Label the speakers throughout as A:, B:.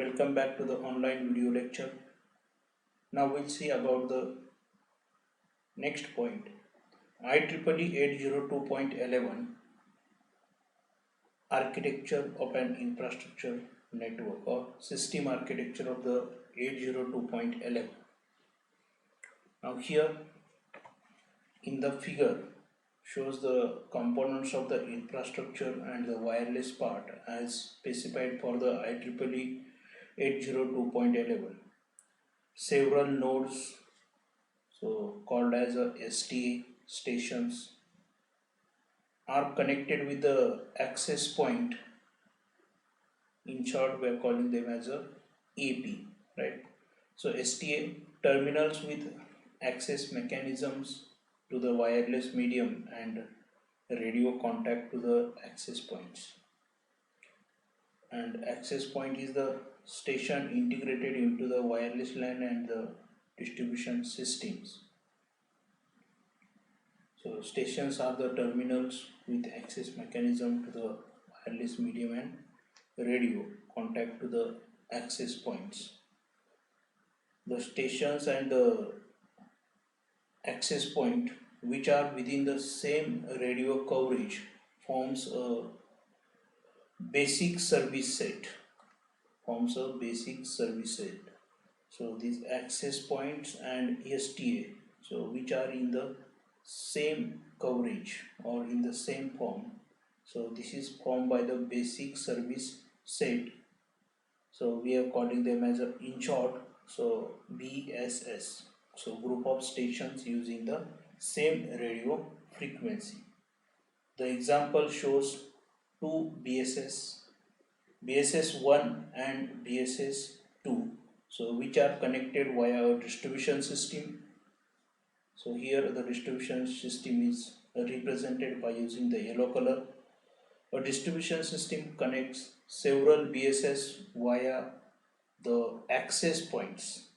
A: welcome back to the online video lecture. Now we'll see about the next point. IEEE 802.11 Architecture of an Infrastructure Network or System Architecture of the 802.11. Now here in the figure shows the components of the infrastructure and the wireless part as specified for the IEEE 802.11. Several nodes, so called as STA stations, are connected with the access point. In short, we are calling them as a AP, right? So STA terminals with access mechanisms to the wireless medium and radio contact to the access points. And access point is the station integrated into the wireless LAN and the distribution systems. So stations are the terminals with access mechanism to the wireless medium and radio contact to the access points. The stations and the access point which are within the same radio coverage forms a basic service set. So these access points and STA, so which are in the same coverage or in the same form, so this is formed by the basic service set. So we are calling them as a, in short, so BSS. So group of stations using the same radio frequency. The example shows two BSS 1 and BSS 2, so which are connected via a distribution system. So here the distribution system is represented by using the yellow color. A distribution system connects several BSS via the access points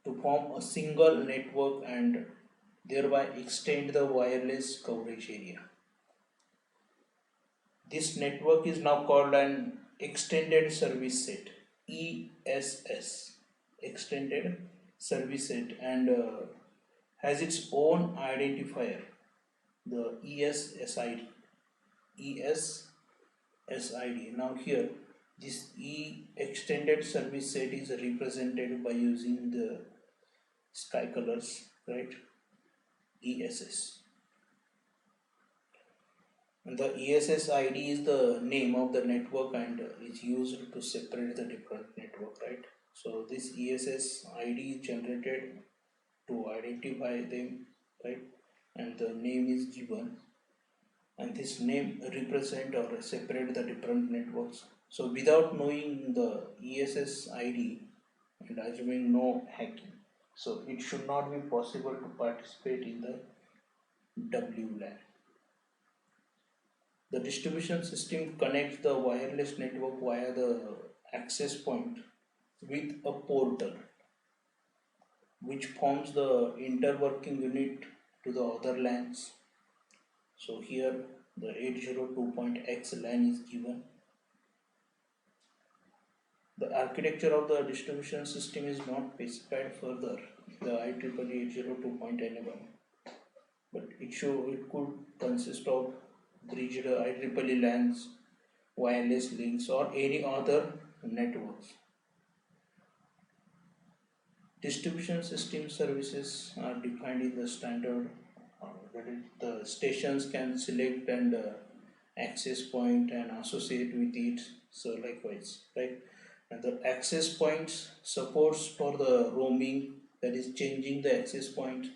A: to form a single network and thereby extend the wireless coverage area. This network is now called an extended service set, ESS, extended service set, and has its own identifier, the ESSID. Now here this extended service set is represented by using the sky colors, right? ESS. And the ESS ID is the name of the network and is used to separate the different network, right? So this ESS ID is generated to identify them, right? And the name is given, and this name represent or separate the different networks. So without knowing the ESS ID and assuming no hacking, so it should not be possible to participate in the WLAN. The distribution system connects the wireless network via the access point with a portal, which forms the interworking unit to the other LANs. So here the 802.x LAN is given. The architecture of the distribution system is not specified further in the IEEE 802.11, but it could consist of bridged IEEE LANs, wireless links, or any other networks. Distribution system services are defined in the standard. That is, the stations can select and access point and associate with it. So likewise, right? And the access points supports for the roaming, that is changing the access point,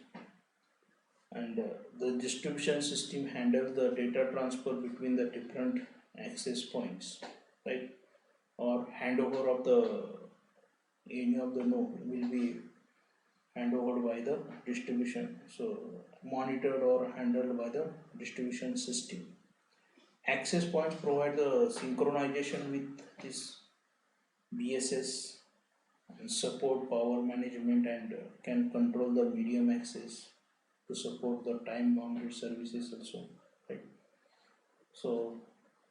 A: and the distribution system handles the data transfer between the different access points, right? Or handover of the any of the node will be handed by the distribution, so monitored or handled by the distribution system. Access points provide the synchronization with this BSS and support power management and can control the medium access to support the time bounded services also, right? So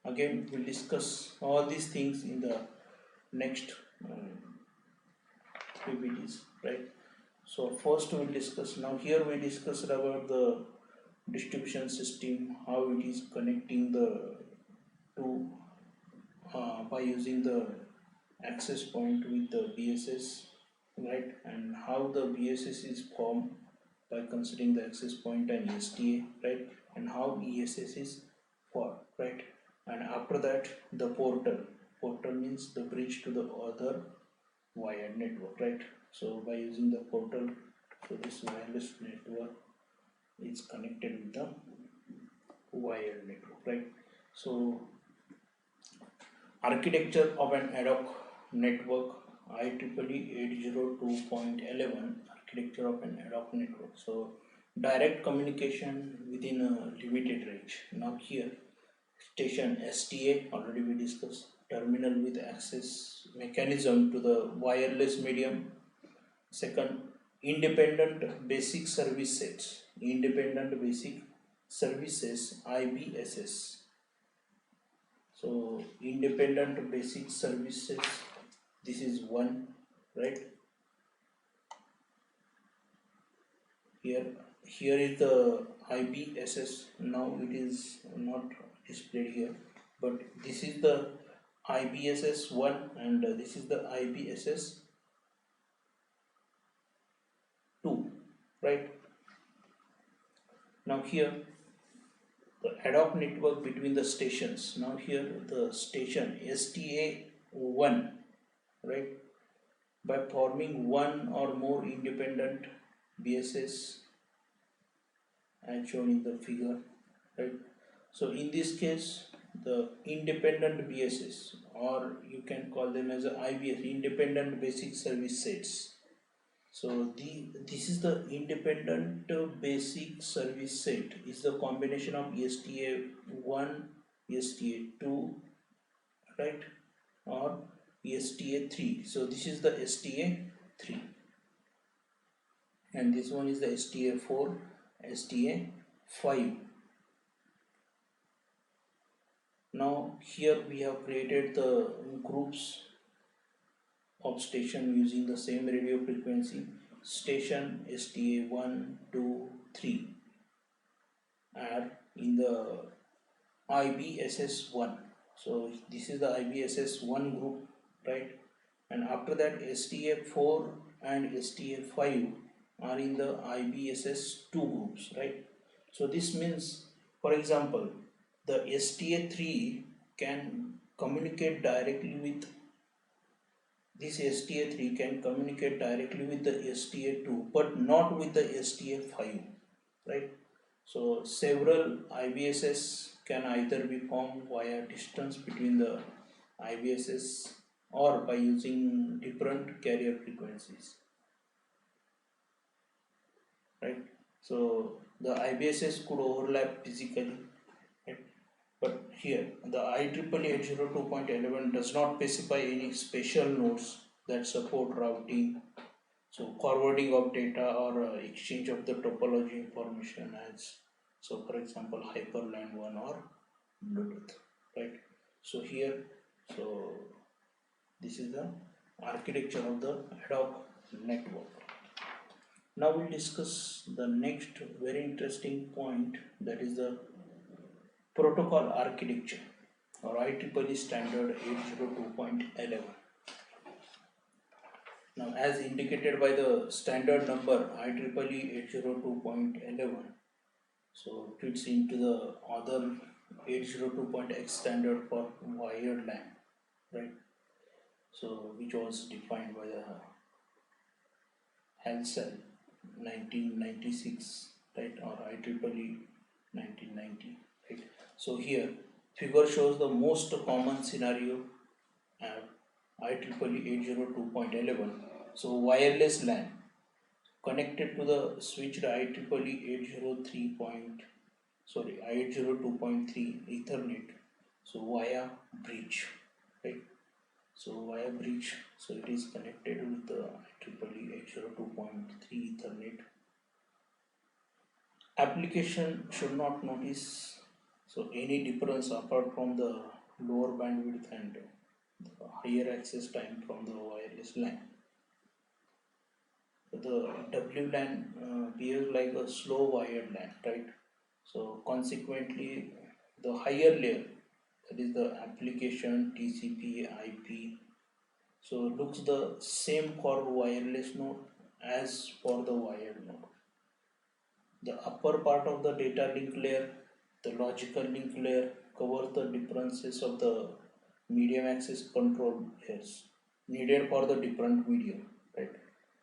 A: again we'll discuss all these things in the next PPTs, right? So first we'll discuss, now here we discussed about the distribution system, how it is connecting the two by using the access point with the BSS, right? And how the BSS is formed by considering the access point and STA, right? And how ESS is formed, right? And after that, the portal. Portal means the bridge to the other wired network, right? So by using the portal, so this wireless network is connected with the wired network, right? So architecture of an ad hoc network, IEEE 802.11, architecture of an ad hoc network. So direct communication within a limited range. Now here station STA already we discussed, terminal with access mechanism to the wireless medium. Second, independent basic service sets, independent basic services, IBSS. So independent basic services, this is one, right? Here is the IBSS. Now it is not displayed here, but this is the IBSS 1 and this is the IBSS 2, right? Now here the ad hoc network between the stations. Now here the station STA 1, right? By forming one or more independent BSS as shown in the figure, right? So in this case, the independent BSS, or you can call them as a IBS, independent basic service sets. So this is the independent basic service set is the combination of STA 1, STA 2, right, or STA 3. So this is the STA 3 and this one is the STA 4, STA 5. Now here we have created the groups of station using the same radio frequency. Station STA 1, 2, 3 are in the IBSS 1. So this is the IBSS 1 group, right? And after that STA 4 and STA 5 are in the IBSS 2 groups, right? So this means, for example, the STA 3 can communicate directly with this STA 3 can communicate directly with the STA 2 but not with the STA 5, right? So several IBSS can either be formed via distance between the IBSS or by using different carrier frequencies, right? So the IBSS could overlap physically, right? But here the IEEE 802.11 does not specify any special nodes that support routing, so forwarding of data or exchange of the topology information as, so for example hyperland 1 or Bluetooth, right? So here, so this is the architecture of the ad hoc network. Now we'll discuss the next very interesting point, that is the protocol architecture or IEEE standard 802.11. Now as indicated by the standard number IEEE 802.11, so fits into the other 802.x standard for wired LAN, right? So which was defined by the Hansel 1996, right, or IEEE 1990, right? So here figure shows the most common scenario at IEEE 802.11. So wireless LAN connected to the switched IEEE 802.3 Ethernet. So via bridge, right? So via bridge, so it is connected with the IEEE 802.3 Ethernet. Application should not notice so any difference apart from the lower bandwidth and the higher access time from the wireless LAN. The WLAN behaves like a slow wired LAN, right? So consequently, the higher layer, that is the application TCP, IP, so looks the same for wireless node as for the wired node. The upper part of the data link layer, the logical link layer, covers the differences of the medium access control layers needed for the different medium, right?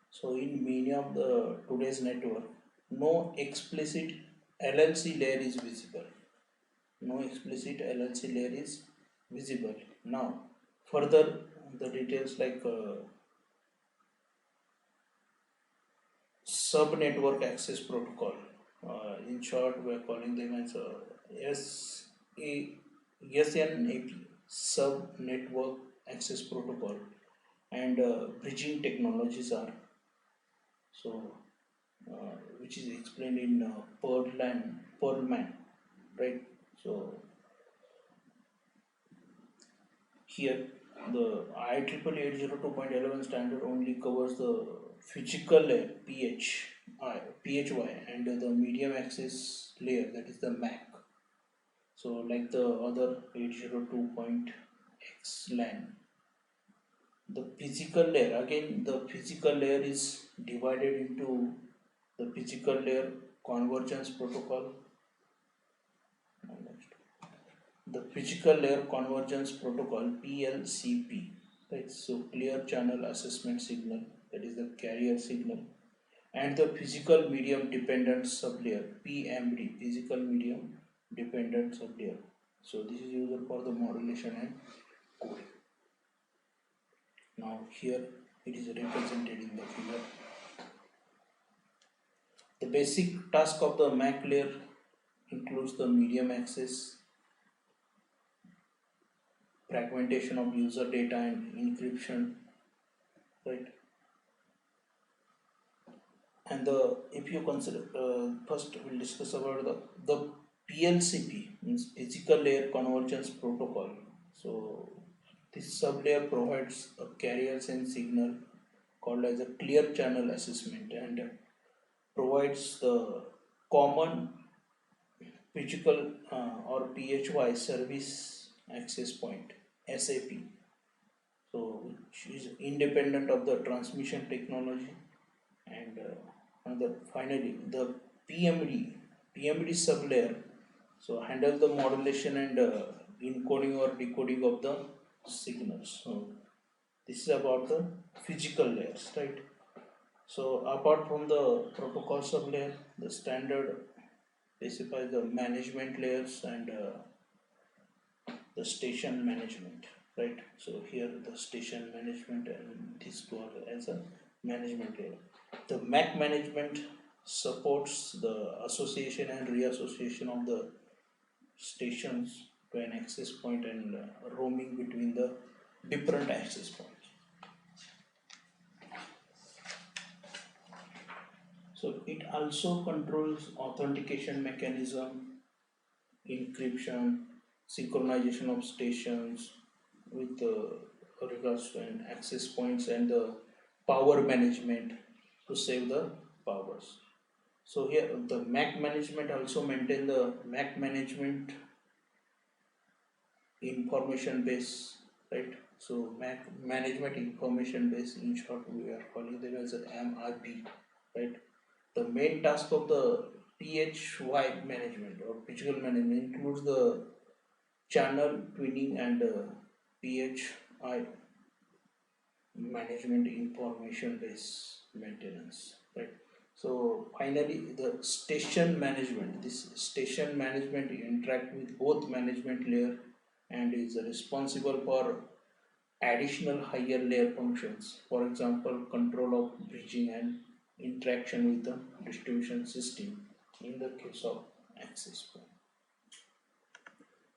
A: So in many of the today's network, no explicit LLC layer is visible. No explicit LLC layer is visible. Now, further the details like sub-network access protocol. In short, we are calling them as SNAP, sub-network access protocol, and bridging technologies are so, which is explained in Perlman, right? So here, the IEEE 802.11 standard only covers the physical layer PHY and the medium access layer, that is the MAC. So like the other 802.x LAN, the physical layer, again the physical layer is divided into the physical layer convergence protocol. The physical layer convergence protocol PLCP, right? So clear channel assessment signal, that is the carrier signal, and the physical medium dependent sublayer PMD, physical medium dependent sublayer. So this is used for the modulation and coding. Now here it is represented in the figure. The basic task of the MAC layer includes the medium access, fragmentation of user data and encryption, right? And the if you consider first we'll discuss about the PLCP, means physical layer convergence protocol. So this sublayer provides a carrier sense signal called as a clear channel assessment and provides the common physical or PHY service access point SAP, so which is independent of the transmission technology. And finally the PMD sublayer, so handle the modulation and encoding or decoding of the signals. So this is about the physical layers, right? So apart from the protocol sublayer, the standard specifies the management layers and the station management, right? So here the station management and this go as a management layer. The MAC management supports the association and reassociation of the stations to an access point and roaming between the different access points. So it also controls authentication mechanism, encryption, synchronization of stations with regards to an access points and the power management to save the powers. So here the MAC management also maintain the MAC management information base, right? So MAC management information base, in short we are calling them as a MRB, right? The main task of the PHY management or physical management includes the channel twinning and PHI management information base maintenance, right? So finally the station management, this station management interact with both management layer and is responsible for additional higher layer functions, for example control of bridging and interaction with the distribution system in the case of access point.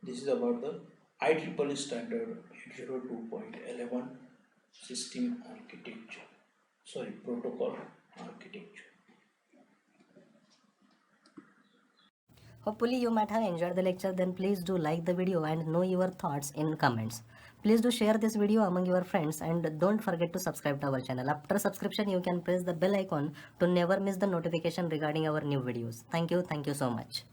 A: This is about the IEEE standard 802.11 system architecture, sorry, protocol architecture.
B: Hopefully you might have enjoyed the lecture. Then please do like the video and know your thoughts in comments. Please do share this video among your friends and don't forget to subscribe to our channel. After subscription, you can press the bell icon to never miss the notification regarding our new videos. Thank you so much.